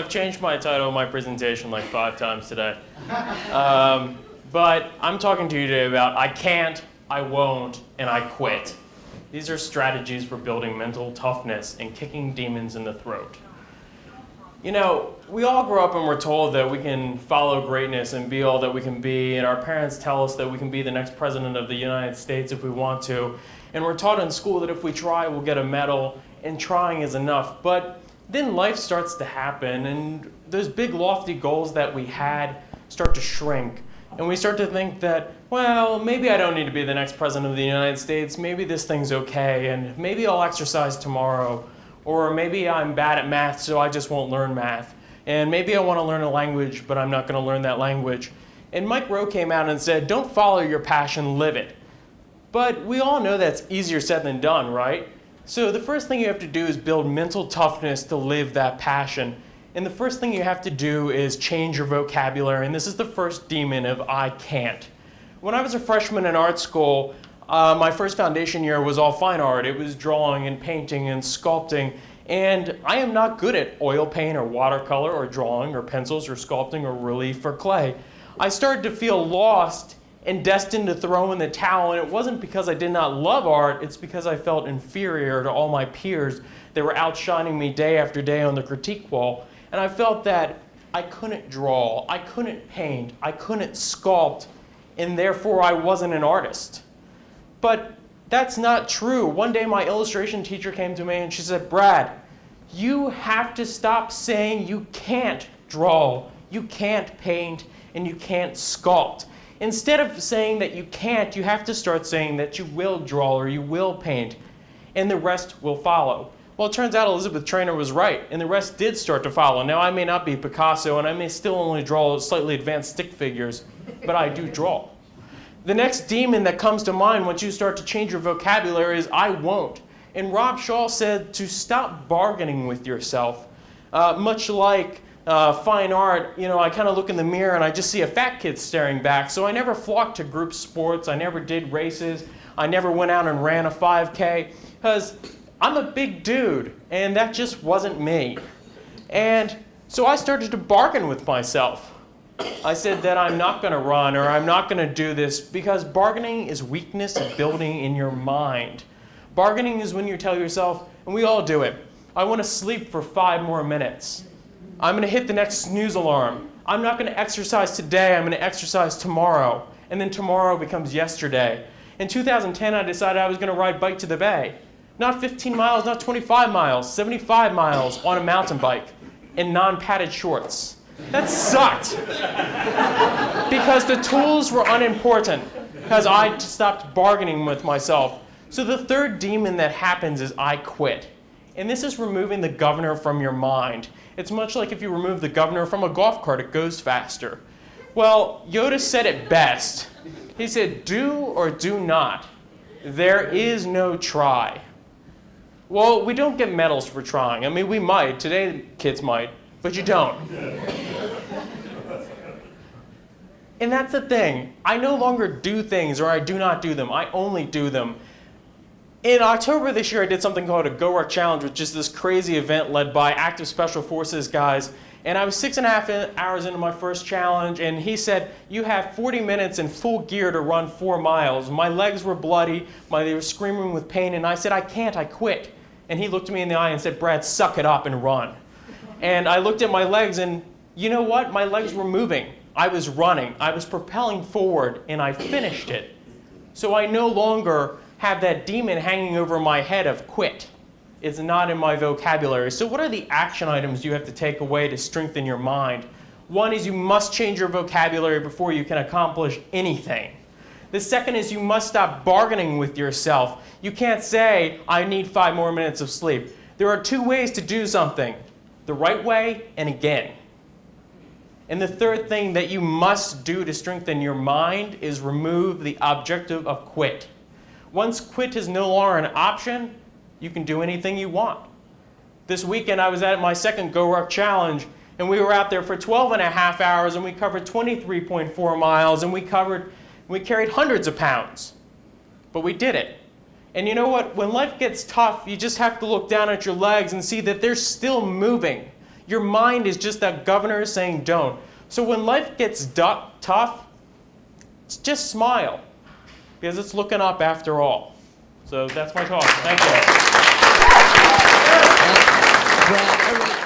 I've changed my title of my presentation like 5 times today. But I'm talking to you today about I can't, I won't, and I quit. These are strategies for building mental toughness and kicking demons in the throat. You know, we all grow up and we're told that we can follow greatness and be all that we can be, and our parents tell us that we can be the next president of the United States if we want to. And we're taught in school that if we try, we'll get a medal, and trying is enough. But then life starts to happen, and those big lofty goals that we had start to shrink. And we start to think that, well, maybe I don't need to be the next president of the United States. Maybe this thing's okay, and maybe I'll exercise tomorrow. Or maybe I'm bad at math, so I just won't learn math. And maybe I want to learn a language, but I'm not going to learn that language. And Mike Rowe came out and said, don't follow your passion, live it. But we all know that's easier said than done, right? So the first thing you have to do is build mental toughness to live that passion. And the first thing you have to do is change your vocabulary. And this is the first demon of I can't. When I was a freshman in art school, my first foundation year was all fine art. It was drawing and painting and sculpting. And I am not good at oil paint or watercolor or drawing or pencils or sculpting or relief or clay. I started to feel lost and destined to throw in the towel. And it wasn't because I did not love art. It's because I felt inferior to all my peers. They were outshining me day after day on the critique wall. And I felt that I couldn't draw, I couldn't paint, I couldn't sculpt, and therefore I wasn't an artist. But that's not true. One day my illustration teacher came to me and she said, Brad, you have to stop saying you can't draw, you can't paint, and you can't sculpt. Instead of saying that you can't, you have to start saying that you will draw or you will paint, and the rest will follow. Well, it turns out Elizabeth Traynor was right, and the rest did start to follow. Now, I may not be Picasso, and I may still only draw slightly advanced stick figures, but I do draw. The next demon that comes to mind once you start to change your vocabulary is I won't. And Rob Shaw said to stop bargaining with yourself. Much like fine art, you know, I kind of look in the mirror and I just see a fat kid staring back. So I never flocked to group sports. I never did races. I never went out and ran a 5K because I'm a big dude, and that just wasn't me. And so I started to bargain with myself. I said that I'm not going to run or I'm not going to do this because bargaining is weakness building in your mind. Bargaining is when you tell yourself, and we all do it, I want to sleep for 5 more minutes. I'm going to hit the next snooze alarm. I'm not going to exercise today, I'm going to exercise tomorrow. And then tomorrow becomes yesterday. In 2010, I decided I was going to ride Bike to the Bay. Not 15 miles, not 25 miles, 75 miles on a mountain bike in non-padded shorts. That sucked. Because the tools were unimportant. Because I stopped bargaining with myself. So the third demon that happens is I quit. And this is removing the governor from your mind. It's much like if you remove the governor from a golf cart, it goes faster. Well, Yoda said it best. He said, do or do not. There is no try. Well, we don't get medals for trying. I mean, we might. Today, kids might. But you don't. And that's the thing. I no longer do things, or I do not do them. I only do them. In October this year, I did something called a Go Ruck Challenge, which is this crazy event led by active special forces guys. And I was 6.5 hours into my first challenge, and he said, you have 40 minutes in full gear to run 4 miles. My legs were bloody. They were screaming with pain, and I said, I can't, I quit. And he looked me in the eye and said, Brad, suck it up and run. And I looked at my legs, and you know what? My legs were moving. I was running. I was propelling forward, and I finished it. So I no longer have that demon hanging over my head of quit. It's not in my vocabulary. So what are the action items you have to take away to strengthen your mind? One is you must change your vocabulary before you can accomplish anything. The second is you must stop bargaining with yourself. You can't say, I need 5 more minutes of sleep. There are 2 ways to do something, the right way and again. And the third thing that you must do to strengthen your mind is remove the objective of quit. Once quit is no longer an option, you can do anything you want. This weekend I was at my second Go Ruck Challenge, and we were out there for 12.5 hours, and we covered 23.4 miles, and we carried hundreds of pounds. But we did it. And you know what? When life gets tough, you just have to look down at your legs and see that they're still moving. Your mind is just that governor saying don't. So when life gets tough, just smile, because it's looking up after all. So that's my talk. Thank you. Well,